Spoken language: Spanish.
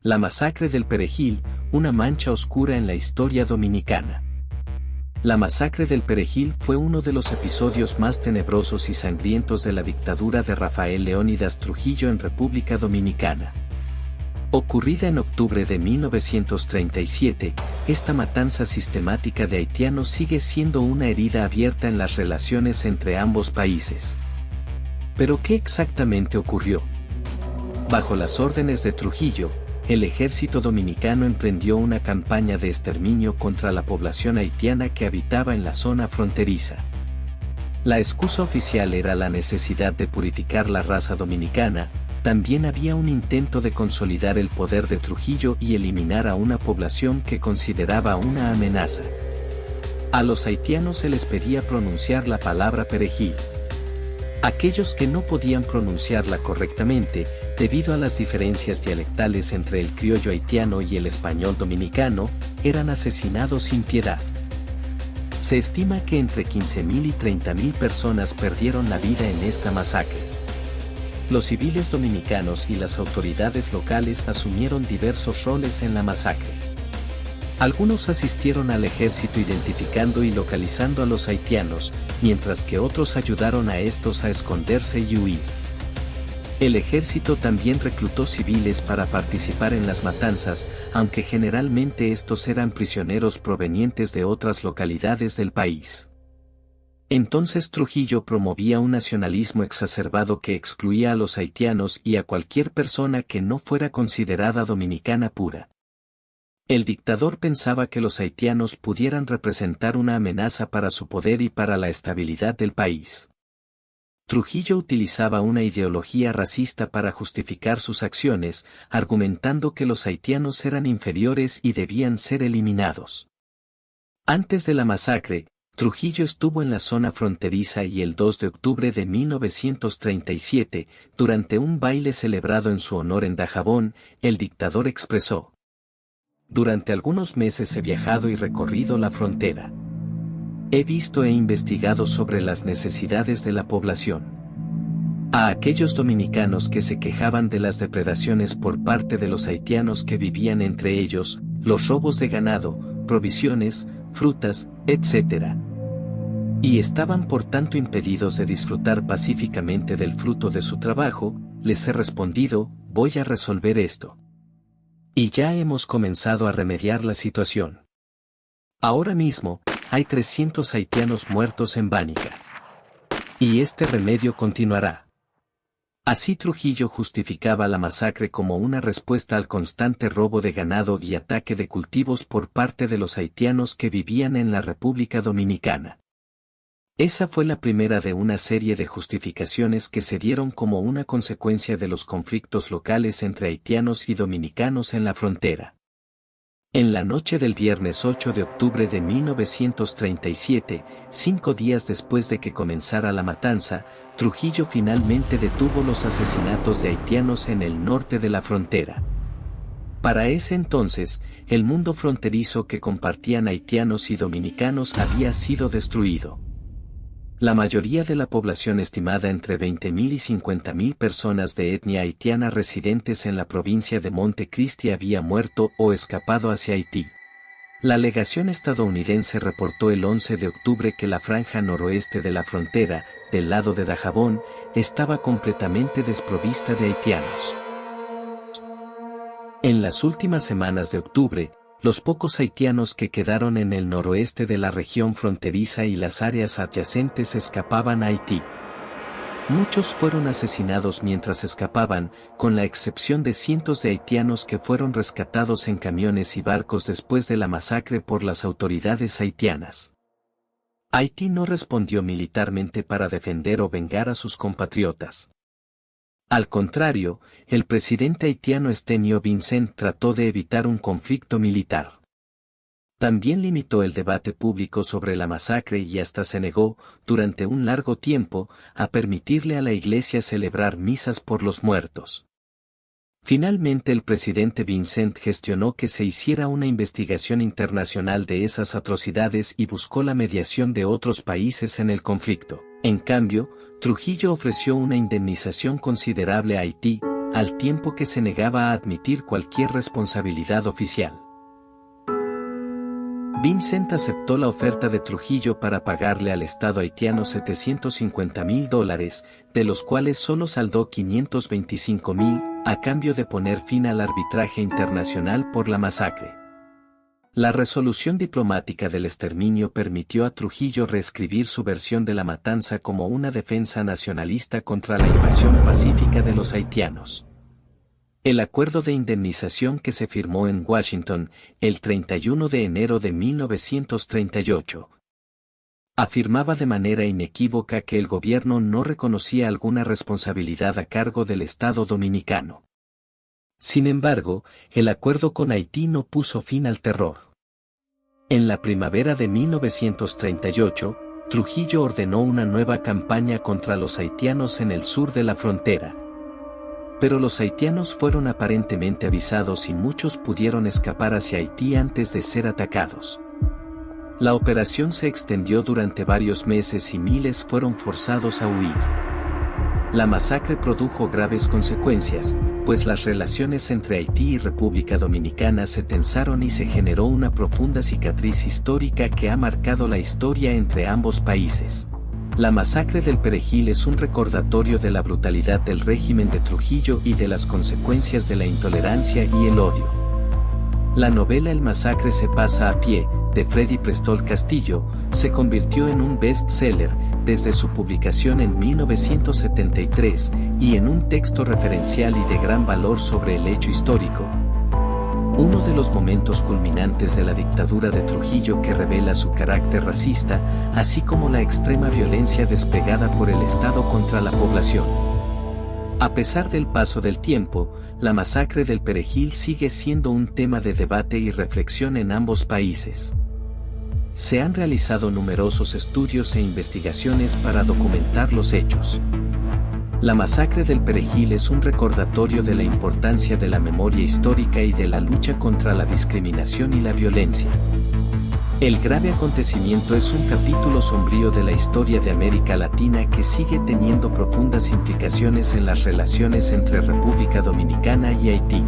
La masacre del Perejil, una mancha oscura en la historia dominicana. La masacre del Perejil fue uno de los episodios más tenebrosos y sangrientos de la dictadura de Rafael Leónidas Trujillo en República Dominicana. Ocurrida en octubre de 1937, esta matanza sistemática de haitianos sigue siendo una herida abierta en las relaciones entre ambos países. ¿Pero qué exactamente ocurrió? Bajo las órdenes de Trujillo, el ejército dominicano emprendió una campaña de exterminio contra la población haitiana que habitaba en la zona fronteriza. La excusa oficial era la necesidad de purificar la raza dominicana. También había un intento de consolidar el poder de Trujillo y eliminar a una población que consideraba una amenaza. A los haitianos se les pedía pronunciar la palabra perejil. Aquellos que no podían pronunciarla correctamente, debido a las diferencias dialectales entre el criollo haitiano y el español dominicano, eran asesinados sin piedad. Se estima que entre 15.000 y 30.000 personas perdieron la vida en esta masacre. Los civiles dominicanos y las autoridades locales asumieron diversos roles en la masacre. Algunos asistieron al ejército identificando y localizando a los haitianos, mientras que otros ayudaron a estos a esconderse y huir. El ejército también reclutó civiles para participar en las matanzas, aunque generalmente estos eran prisioneros provenientes de otras localidades del país. Entonces Trujillo promovía un nacionalismo exacerbado que excluía a los haitianos y a cualquier persona que no fuera considerada dominicana pura. El dictador pensaba que los haitianos pudieran representar una amenaza para su poder y para la estabilidad del país. Trujillo utilizaba una ideología racista para justificar sus acciones, argumentando que los haitianos eran inferiores y debían ser eliminados. Antes de la masacre, Trujillo estuvo en la zona fronteriza y el 2 de octubre de 1937, durante un baile celebrado en su honor en Dajabón, el dictador expresó: "Durante algunos meses he viajado y recorrido la frontera. He visto e investigado sobre las necesidades de la población. A aquellos dominicanos que se quejaban de las depredaciones por parte de los haitianos que vivían entre ellos, los robos de ganado, provisiones, frutas, etc. Y estaban por tanto impedidos de disfrutar pacíficamente del fruto de su trabajo, les he respondido, voy a resolver esto. Y ya hemos comenzado a remediar la situación. Ahora mismo, hay 300 haitianos muertos en Bánica. Y este remedio continuará". Así Trujillo justificaba la masacre como una respuesta al constante robo de ganado y ataque de cultivos por parte de los haitianos que vivían en la República Dominicana. Esa fue la primera de una serie de justificaciones que se dieron como una consecuencia de los conflictos locales entre haitianos y dominicanos en la frontera. En la noche del viernes 8 de octubre de 1937, 5 días después de que comenzara la matanza, Trujillo finalmente detuvo los asesinatos de haitianos en el norte de la frontera. Para ese entonces, el mundo fronterizo que compartían haitianos y dominicanos había sido destruido. La mayoría de la población, estimada entre 20.000 y 50.000 personas de etnia haitiana residentes en la provincia de Montecristi, había muerto o escapado hacia Haití. La legación estadounidense reportó el 11 de octubre que la franja noroeste de la frontera, del lado de Dajabón, estaba completamente desprovista de haitianos. En las últimas semanas de octubre, los pocos haitianos que quedaron en el noroeste de la región fronteriza y las áreas adyacentes escapaban a Haití. Muchos fueron asesinados mientras escapaban, con la excepción de cientos de haitianos que fueron rescatados en camiones y barcos después de la masacre por las autoridades haitianas. Haití no respondió militarmente para defender o vengar a sus compatriotas. Al contrario, el presidente haitiano Estenio Vincent trató de evitar un conflicto militar. También limitó el debate público sobre la masacre y hasta se negó, durante un largo tiempo, a permitirle a la Iglesia celebrar misas por los muertos. Finalmente el presidente Vincent gestionó que se hiciera una investigación internacional de esas atrocidades y buscó la mediación de otros países en el conflicto. En cambio, Trujillo ofreció una indemnización considerable a Haití, al tiempo que se negaba a admitir cualquier responsabilidad oficial. Vincent aceptó la oferta de Trujillo para pagarle al Estado haitiano $750,000, de los cuales solo saldó $525,000, a cambio de poner fin al arbitraje internacional por la masacre. La resolución diplomática del exterminio permitió a Trujillo reescribir su versión de la matanza como una defensa nacionalista contra la invasión pacífica de los haitianos. El acuerdo de indemnización que se firmó en Washington el 31 de enero de 1938 afirmaba de manera inequívoca que el gobierno no reconocía alguna responsabilidad a cargo del Estado dominicano. Sin embargo, el acuerdo con Haití no puso fin al terror. En la primavera de 1938, Trujillo ordenó una nueva campaña contra los haitianos en el sur de la frontera. Pero los haitianos fueron aparentemente avisados y muchos pudieron escapar hacia Haití antes de ser atacados. La operación se extendió durante varios meses y miles fueron forzados a huir. La masacre produjo graves consecuencias, pues las relaciones entre Haití y República Dominicana se tensaron y se generó una profunda cicatriz histórica que ha marcado la historia entre ambos países. La masacre del Perejil es un recordatorio de la brutalidad del régimen de Trujillo y de las consecuencias de la intolerancia y el odio. La novela El masacre se pasa a pie, de Freddy Prestol Castillo, se convirtió en un best-seller desde su publicación en 1973 y en un texto referencial y de gran valor sobre el hecho histórico. Uno de los momentos culminantes de la dictadura de Trujillo que revela su carácter racista, así como la extrema violencia desplegada por el Estado contra la población. A pesar del paso del tiempo, la masacre del Perejil sigue siendo un tema de debate y reflexión en ambos países. Se han realizado numerosos estudios e investigaciones para documentar los hechos. La masacre del Perejil es un recordatorio de la importancia de la memoria histórica y de la lucha contra la discriminación y la violencia. El grave acontecimiento es un capítulo sombrío de la historia de América Latina que sigue teniendo profundas implicaciones en las relaciones entre República Dominicana y Haití.